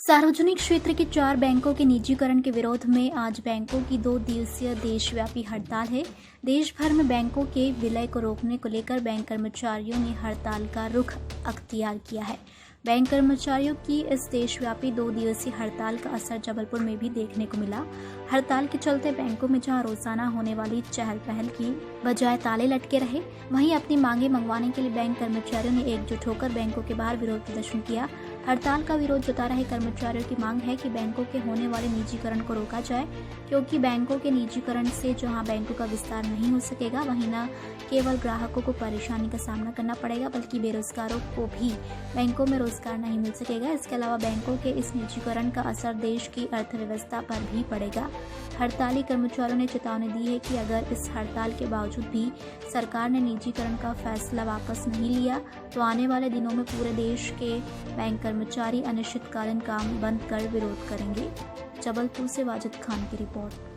सार्वजनिक क्षेत्र के 4 बैंकों के निजीकरण के विरोध में आज बैंकों की 2 दिवसीय देशव्यापी हड़ताल है। देश भर में बैंकों के विलय को रोकने को लेकर बैंक कर्मचारियों ने हड़ताल का रुख अख्तियार किया है। बैंक कर्मचारियों की इस देशव्यापी 2 दिवसीय हड़ताल का असर जबलपुर में भी देखने को मिला। हड़ताल के चलते बैंकों में जहां रोजाना होने वाली चहल पहल की बजाय ताले लटके रहे, वहीं अपनी मांगे मंगवाने के लिए बैंक कर्मचारियों ने एकजुट होकर बैंकों के बाहर विरोध प्रदर्शन किया। हड़ताल का विरोध जता रहे कर्मचारियों की मांग है कि बैंकों के होने वाले निजीकरण को रोका जाए, क्योंकि बैंकों के निजीकरण से जहां बैंकों का विस्तार नहीं हो सकेगा, वहीं न केवल ग्राहकों को परेशानी का सामना करना पड़ेगा, बल्कि बेरोजगारों को भी बैंकों में रोजगार नहीं मिल सकेगा। इसके अलावा बैंकों के इस निजीकरण का असर देश की अर्थव्यवस्था पर भी पड़ेगा। हड़ताली कर्मचारियों ने चेतावनी दी है कि अगर इस हड़ताल के बावजूद भी सरकार ने निजीकरण का फैसला वापस नहीं लिया, तो आने वाले दिनों में पूरे देश के बैंक कर्मचारी अनिश्चितकालीन काम बंद कर विरोध करेंगे। जबलपुर से वाजिद खान की रिपोर्ट।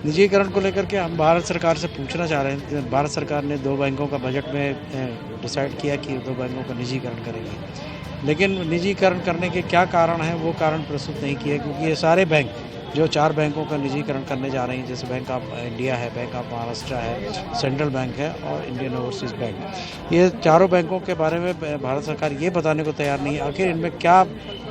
निजीकरण को लेकर के हम भारत सरकार से पूछना चाह रहे हैं। भारत सरकार ने 2 बैंकों का बजट में डिसाइड किया कि 2 बैंकों का निजीकरण करेगी, लेकिन निजीकरण करने के क्या कारण हैं वो कारण प्रस्तुत नहीं किए, क्योंकि ये सारे बैंक जो 4 बैंकों का निजीकरण करने जा रहे हैं, जैसे बैंक ऑफ इंडिया है, बैंक ऑफ महाराष्ट्र है, सेंट्रल बैंक है और इंडियन ओवरसीज़ बैंक, ये चारों बैंकों के बारे में भारत सरकार ये बताने को तैयार नहीं है आखिर इनमें क्या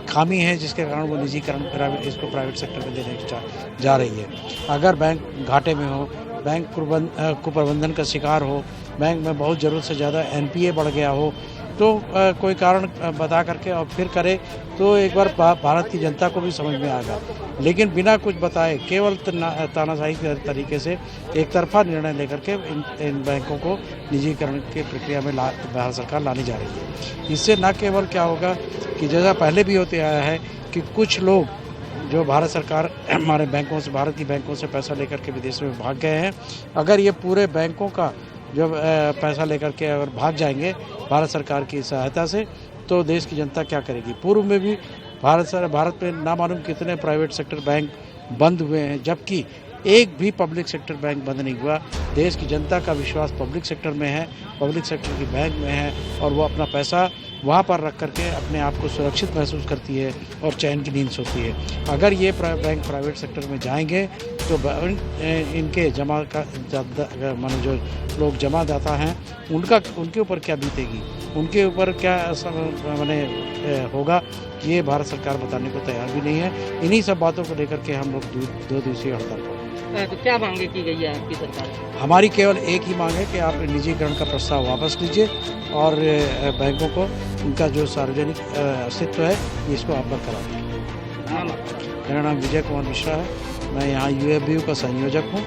खामी है जिसके कारण वो निजीकरण इसको प्राइवेट सेक्टर में देने जा रही है। अगर बैंक घाटे में हो, बैंक कुप्रबंधन का शिकार हो, बैंक में बहुत ज़रूरत से ज़्यादा NPA बढ़ गया हो, तो कोई कारण बता करके और फिर करे तो एक बार भारत की जनता को भी समझ में आएगा। लेकिन बिना कुछ बताए केवल तानाशाही के तरीके से एक तरफा निर्णय लेकर के इन बैंकों को निजीकरण की प्रक्रिया में भारत सरकार लाने जा रही है। इससे न केवल क्या होगा कि जैसा पहले भी होते आया है कि कुछ लोग जो भारत सरकार हमारे बैंकों से, भारत की बैंकों से पैसा लेकर के विदेशों में भाग गए हैं, अगर ये पूरे बैंकों का जब पैसा लेकर के अगर भाग जाएंगे भारत सरकार की सहायता से, तो देश की जनता क्या करेगी। पूर्व में भी भारत में ना मालूम कितने प्राइवेट सेक्टर बैंक बंद हुए हैं, जबकि एक भी पब्लिक सेक्टर बैंक बंद नहीं हुआ। देश की जनता का विश्वास पब्लिक सेक्टर में है, पब्लिक सेक्टर की बैंक में है, और वो अपना पैसा वहाँ पर रख करके अपने आप को सुरक्षित महसूस करती है और चैन की नींद सोती है। अगर ये बैंक प्राइवेट सेक्टर में जाएंगे तो इनके माने जो लोग जमादाता हैं उनके ऊपर क्या बीतेगी, उनके ऊपर क्या माने होगा, ये भारत सरकार बताने को तैयार भी नहीं है। इन्हीं सब बातों को लेकर के हम लोग 2 दिवसीय हड़ताल पर। तो क्या मांगे की गई है आपकी सरकार से? हमारी केवल एक ही मांग है कि आप निजीकरण का प्रस्ताव वापस लीजिए और बैंकों को उनका जो सार्वजनिक अस्तित्व है इसको आप बरकरार रखें। मेरा नाम विजय कुमार मिश्रा है, मैं यहाँ UFBU का संयोजक हूँ।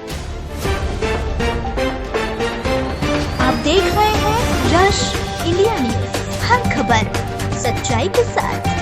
आप देख रहे हैं रश इंडिया न्यूज, हर खबर सच्चाई के साथ।